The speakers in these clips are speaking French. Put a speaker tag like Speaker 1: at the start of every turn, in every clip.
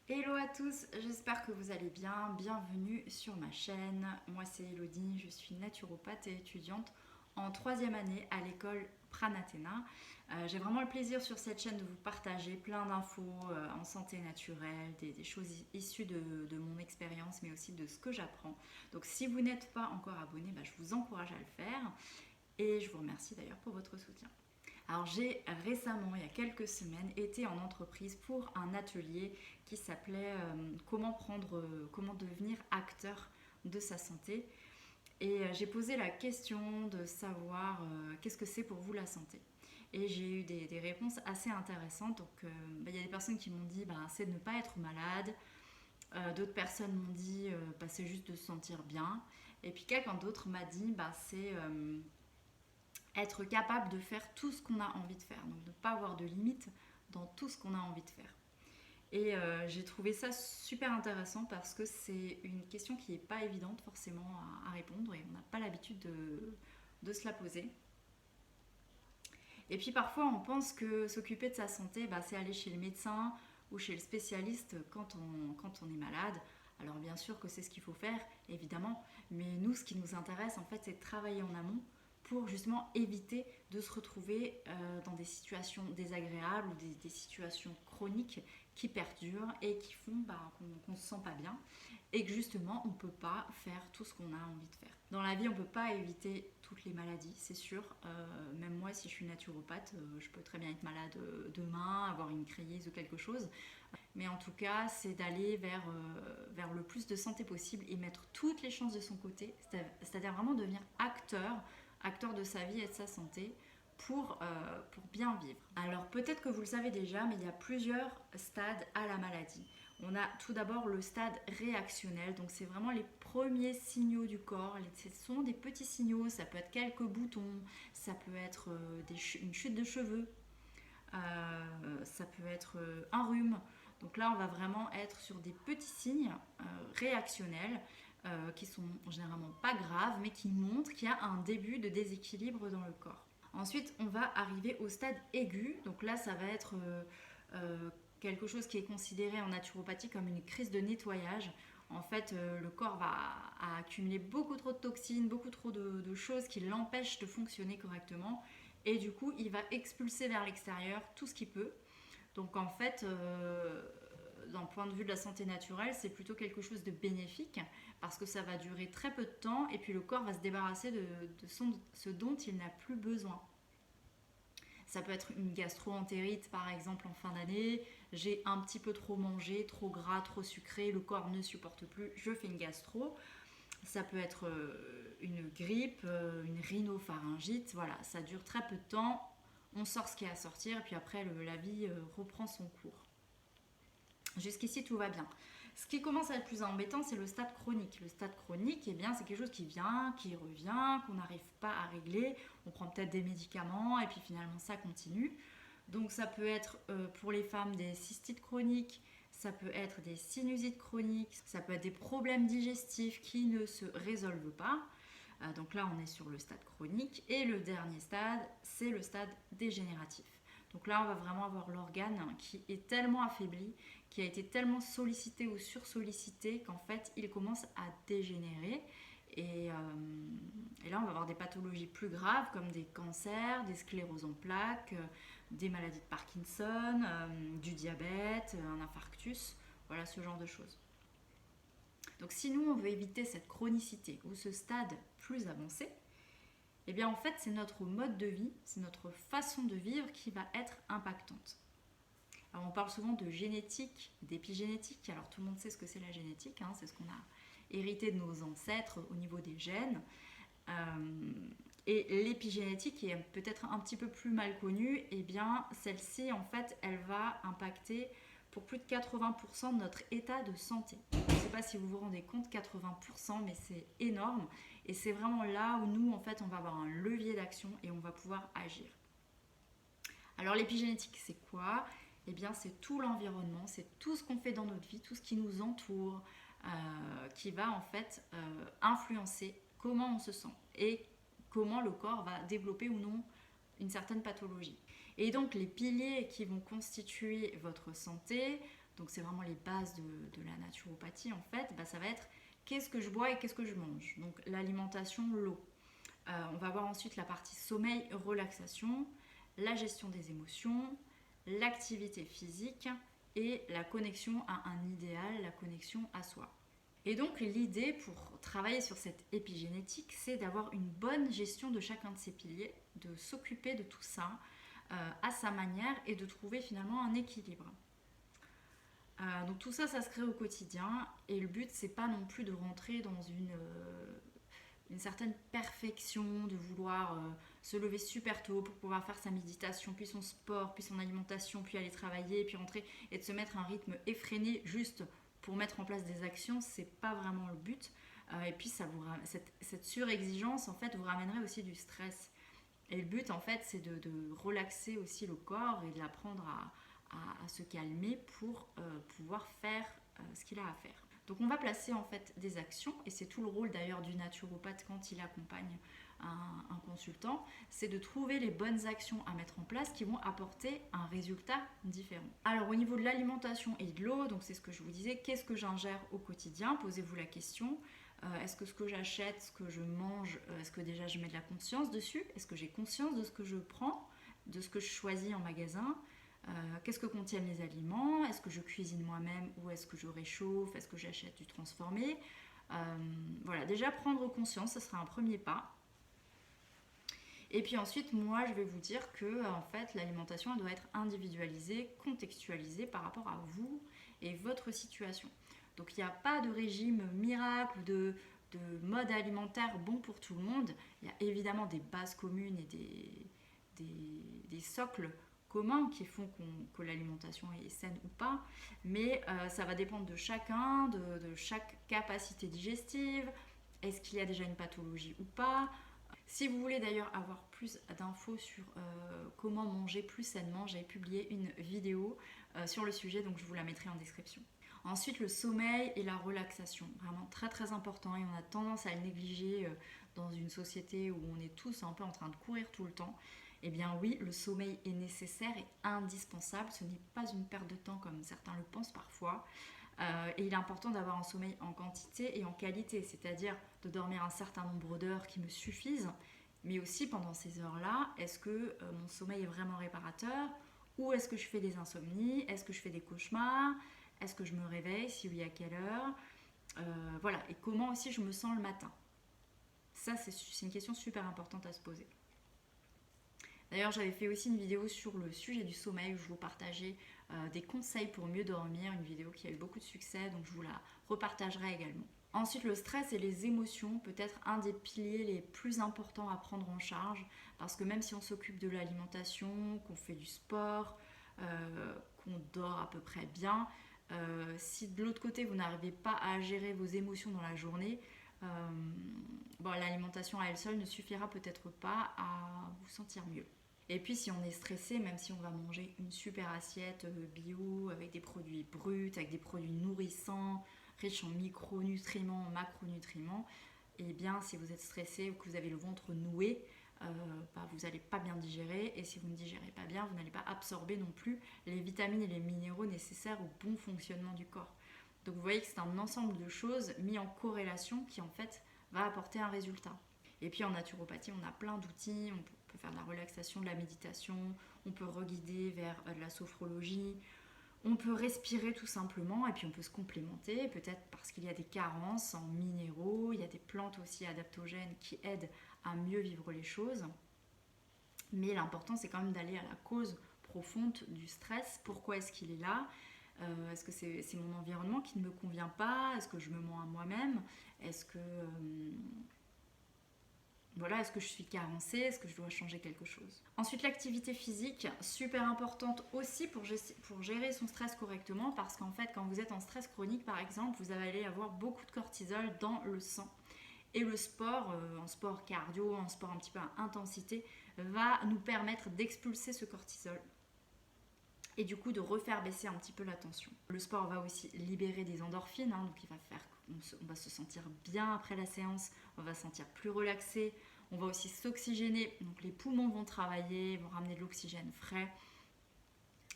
Speaker 1: Hello à tous, j'espère que vous allez bien. Bienvenue sur ma chaîne. Moi c'est Elodie, je suis naturopathe et étudiante en troisième année à l'école Pranathéna. J'ai vraiment le plaisir sur cette chaîne de vous partager plein d'infos en santé naturelle, des choses issues de mon expérience, mais aussi de ce que j'apprends. Donc si vous n'êtes pas encore abonné, je vous encourage à le faire et je vous remercie d'ailleurs pour votre soutien. Alors j'ai récemment, il y a quelques semaines, été en entreprise pour un atelier qui s'appelait comment devenir acteur de sa santé. Et j'ai posé la question de savoir qu'est-ce que c'est pour vous la santé. Et j'ai eu des réponses assez intéressantes. Donc il y a des personnes qui m'ont dit c'est de ne pas être malade. D'autres personnes m'ont dit c'est juste de se sentir bien. Et puis quelqu'un d'autre m'a dit c'est être capable de faire tout ce qu'on a envie de faire. Donc de ne pas avoir de limites dans tout ce qu'on a envie de faire. Et j'ai trouvé ça super intéressant parce que c'est une question qui n'est pas évidente forcément à répondre et on n'a pas l'habitude de se la poser. Et puis parfois on pense que s'occuper de sa santé, c'est aller chez le médecin ou chez le spécialiste quand on est malade. Alors bien sûr que c'est ce qu'il faut faire, évidemment, mais nous ce qui nous intéresse en fait c'est de travailler en amont pour justement éviter de se retrouver dans des situations désagréables ou des situations chroniques qui perdurent et qui font qu'on ne se sent pas bien et que justement on ne peut pas faire tout ce qu'on a envie de faire. Dans la vie on ne peut pas éviter toutes les maladies, c'est sûr. Même moi si je suis naturopathe, je peux très bien être malade demain, avoir une crise ou quelque chose. Mais en tout cas, c'est d'aller vers le plus de santé possible et mettre toutes les chances de son côté, c'est-à-dire vraiment devenir acteur de sa vie et de sa santé pour bien vivre. Alors peut-être que vous le savez déjà, mais il y a plusieurs stades à la maladie. On a tout d'abord le stade réactionnel, donc c'est vraiment les premiers signaux du corps. Ce sont des petits signaux, ça peut être quelques boutons, ça peut être une chute de cheveux, ça peut être un rhume. Donc là, on va vraiment être sur des petits signes réactionnels qui sont généralement pas graves, mais qui montrent qu'il y a un début de déséquilibre dans le corps. Ensuite, on va arriver au stade aigu. Donc là, ça va être quelque chose qui est considéré en naturopathie comme une crise de nettoyage. En fait, le corps va accumuler beaucoup trop de toxines, beaucoup trop de choses qui l'empêchent de fonctionner correctement. Et du coup, il va expulser vers l'extérieur tout ce qu'il peut. Donc en fait, d'un point de vue de la santé naturelle, c'est plutôt quelque chose de bénéfique parce que ça va durer très peu de temps et puis le corps va se débarrasser de ce dont il n'a plus besoin. Ça peut être une gastro-entérite par exemple en fin d'année. J'ai un petit peu trop mangé, trop gras, trop sucré, le corps ne supporte plus, je fais une gastro. Ça peut être une grippe, une rhinopharyngite, voilà, ça dure très peu de temps. On sort ce qu'il y a à sortir et puis après la vie reprend son cours. Jusqu'ici tout va bien. Ce qui commence à être plus embêtant, c'est le stade chronique. Le stade chronique, c'est quelque chose qui vient, qui revient, qu'on n'arrive pas à régler. On prend peut-être des médicaments et puis finalement ça continue. Donc ça peut être pour les femmes des cystites chroniques, ça peut être des sinusites chroniques, ça peut être des problèmes digestifs qui ne se résolvent pas. Donc là, on est sur le stade chronique. Et le dernier stade, c'est le stade dégénératif. Donc là, on va vraiment avoir l'organe qui est tellement affaibli, qui a été tellement sollicité ou sursollicité qu'en fait, il commence à dégénérer. Et là, on va avoir des pathologies plus graves comme des cancers, des scléroses en plaques, des maladies de Parkinson, du diabète, un infarctus, voilà ce genre de choses. Donc si nous, on veut éviter cette chronicité ou ce stade plus avancé, eh bien en fait, c'est notre mode de vie, c'est notre façon de vivre qui va être impactante. Alors on parle souvent de génétique, d'épigénétique. Alors tout le monde sait ce que c'est la génétique, hein, c'est ce qu'on a hérité de nos ancêtres au niveau des gènes. Et l'épigénétique qui est peut-être un petit peu plus mal connue, eh bien celle-ci en fait, elle va impacter pour plus de 80% de notre état de santé. Je ne sais pas si vous vous rendez compte, 80%, mais c'est énorme. Et c'est vraiment là où nous, en fait, on va avoir un levier d'action et on va pouvoir agir. Alors l'épigénétique, c'est quoi ? Eh bien, c'est tout l'environnement, c'est tout ce qu'on fait dans notre vie, tout ce qui nous entoure, qui va en fait influencer comment on se sent et comment le corps va développer ou non une certaine pathologie. Et donc les piliers qui vont constituer votre santé donc c'est vraiment les bases de la naturopathie en fait, bah, ça va être qu'est-ce que je bois et qu'est-ce que je mange. Donc l'alimentation, l'eau. On va voir ensuite la partie sommeil, relaxation, la gestion des émotions, l'activité physique et la connexion à un idéal, la connexion à soi. Et donc l'idée pour travailler sur cette épigénétique, c'est d'avoir une bonne gestion de chacun de ces piliers, de s'occuper de tout ça à sa manière et de trouver finalement un équilibre. Donc tout ça, ça se crée au quotidien et le but, c'est pas non plus de rentrer dans une certaine perfection, de vouloir se lever super tôt pour pouvoir faire sa méditation, puis son sport, puis son alimentation, puis aller travailler, puis rentrer et de se mettre un rythme effréné juste pour mettre en place des actions, c'est pas vraiment le but. Et puis cette surexigence en fait vous ramènerait aussi du stress. Et le but en fait c'est de relaxer aussi le corps et de l'apprendre à se calmer pour pouvoir faire ce qu'il a à faire. Donc on va placer en fait des actions, et c'est tout le rôle d'ailleurs du naturopathe quand il accompagne un consultant, c'est de trouver les bonnes actions à mettre en place qui vont apporter un résultat différent. Alors au niveau de l'alimentation et de l'eau, donc c'est ce que je vous disais, qu'est-ce que j'ingère au quotidien? Posez-vous la question. Est-ce que ce que j'achète, ce que je mange, est-ce que déjà je mets de la conscience dessus? Est-ce que j'ai conscience de ce que je prends, de ce que je choisis en magasin? Qu'est-ce que contiennent les aliments? Est-ce que je cuisine moi-même ou est-ce que je réchauffe? Est-ce que j'achète du transformé? Voilà, déjà prendre conscience, ce sera un premier pas. Et puis ensuite, moi, je vais vous dire que en fait, l'alimentation elle doit être individualisée, contextualisée par rapport à vous et votre situation. Donc il n'y a pas de régime miracle, de mode alimentaire bon pour tout le monde. Il y a évidemment des bases communes et des socles communs qui font que l'alimentation est saine ou pas, mais ça va dépendre de chacun, de chaque capacité digestive, est-ce qu'il y a déjà une pathologie ou pas. Si vous voulez d'ailleurs avoir plus d'infos sur comment manger plus sainement, j'ai publié une vidéo sur le sujet, donc je vous la mettrai en description. Ensuite, le sommeil et la relaxation, vraiment très très important, et on a tendance à le négliger dans une société où on est tous un peu en train de courir tout le temps. Eh bien oui, le sommeil est nécessaire et indispensable, ce n'est pas une perte de temps comme certains le pensent parfois. Et il est important d'avoir un sommeil en quantité et en qualité, c'est-à-dire de dormir un certain nombre d'heures qui me suffisent, mais aussi pendant ces heures-là, est-ce que mon sommeil est vraiment réparateur ou est-ce que je fais des insomnies, est-ce que je fais des cauchemars, est-ce que je me réveille, si oui à quelle heure, voilà, et comment aussi je me sens le matin. Ça, c'est une question super importante à se poser. D'ailleurs, j'avais fait aussi une vidéo sur le sujet du sommeil où je vous partageais des conseils pour mieux dormir, une vidéo qui a eu beaucoup de succès, donc je vous la repartagerai également. Ensuite, le stress et les émotions, peut-être un des piliers les plus importants à prendre en charge, parce que même si on s'occupe de l'alimentation, qu'on fait du sport, qu'on dort à peu près bien, si de l'autre côté vous n'arrivez pas à gérer vos émotions dans la journée, l'alimentation à elle seule ne suffira peut-être pas à vous sentir mieux. Et puis si on est stressé, même si on va manger une super assiette bio avec des produits bruts, avec des produits nourrissants, riches en micronutriments, macronutriments, et bien si vous êtes stressé ou que vous avez le ventre noué, vous n'allez pas bien digérer, et si vous ne digérez pas bien, vous n'allez pas absorber non plus les vitamines et les minéraux nécessaires au bon fonctionnement du corps. Donc vous voyez que c'est un ensemble de choses mis en corrélation qui en fait va apporter un résultat. Et puis en naturopathie, on a plein d'outils, on peut faire de la relaxation, de la méditation, on peut reguider vers de la sophrologie, on peut respirer tout simplement, et puis on peut se complémenter, peut-être parce qu'il y a des carences en minéraux, il y a des plantes aussi adaptogènes qui aident à mieux vivre les choses. Mais l'important, c'est quand même d'aller à la cause profonde du stress. Pourquoi est-ce qu'il est là ? Est-ce que c'est mon environnement qui ne me convient pas? Est-ce que je me mens à moi-même? Est-ce que est-ce que je suis carencée? Est-ce que je dois changer quelque chose? Ensuite, l'activité physique, super importante aussi pour gérer son stress correctement, parce qu'en fait, quand vous êtes en stress chronique, par exemple, vous allez avoir beaucoup de cortisol dans le sang. Et le sport, en sport cardio, en sport un petit peu à intensité, va nous permettre d'expulser ce cortisol et du coup de refaire baisser un petit peu la tension. Le sport va aussi libérer des endorphines, donc il va faire qu'on va se sentir bien après la séance, on va se sentir plus relaxé, on va aussi s'oxygéner, donc les poumons vont travailler, vont ramener de l'oxygène frais,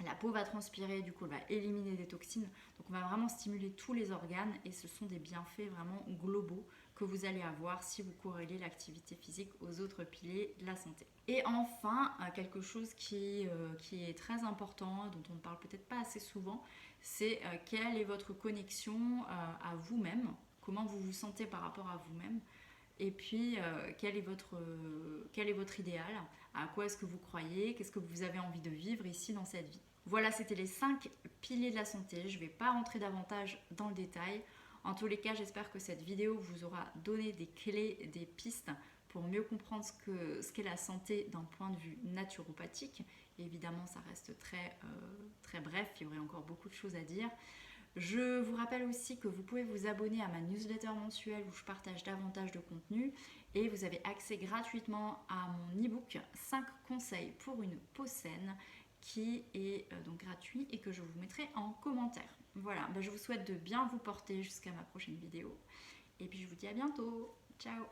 Speaker 1: La peau va transpirer, du coup elle va éliminer des toxines. Donc on va vraiment stimuler tous les organes et ce sont des bienfaits vraiment globaux que vous allez avoir si vous corrélez l'activité physique aux autres piliers de la santé. Et enfin, quelque chose qui est très important, dont on ne parle peut-être pas assez souvent, c'est quelle est votre connexion à vous-même, comment vous vous sentez par rapport à vous-même. Et puis, quel est votre idéal? À quoi est-ce que vous croyez? Qu'est-ce que vous avez envie de vivre ici dans cette vie? Voilà, c'était les 5 piliers de la santé. Je ne vais pas rentrer davantage dans le détail. En tous les cas, j'espère que cette vidéo vous aura donné des clés, des pistes pour mieux comprendre ce qu'est la santé d'un point de vue naturopathique. Et évidemment, ça reste très bref, il y aurait encore beaucoup de choses à dire. Je vous rappelle aussi que vous pouvez vous abonner à ma newsletter mensuelle où je partage davantage de contenu et vous avez accès gratuitement à mon e-book 5 conseils pour une peau saine qui est donc gratuit et que je vous mettrai en commentaire. Voilà, je vous souhaite de bien vous porter jusqu'à ma prochaine vidéo et puis je vous dis à bientôt. Ciao!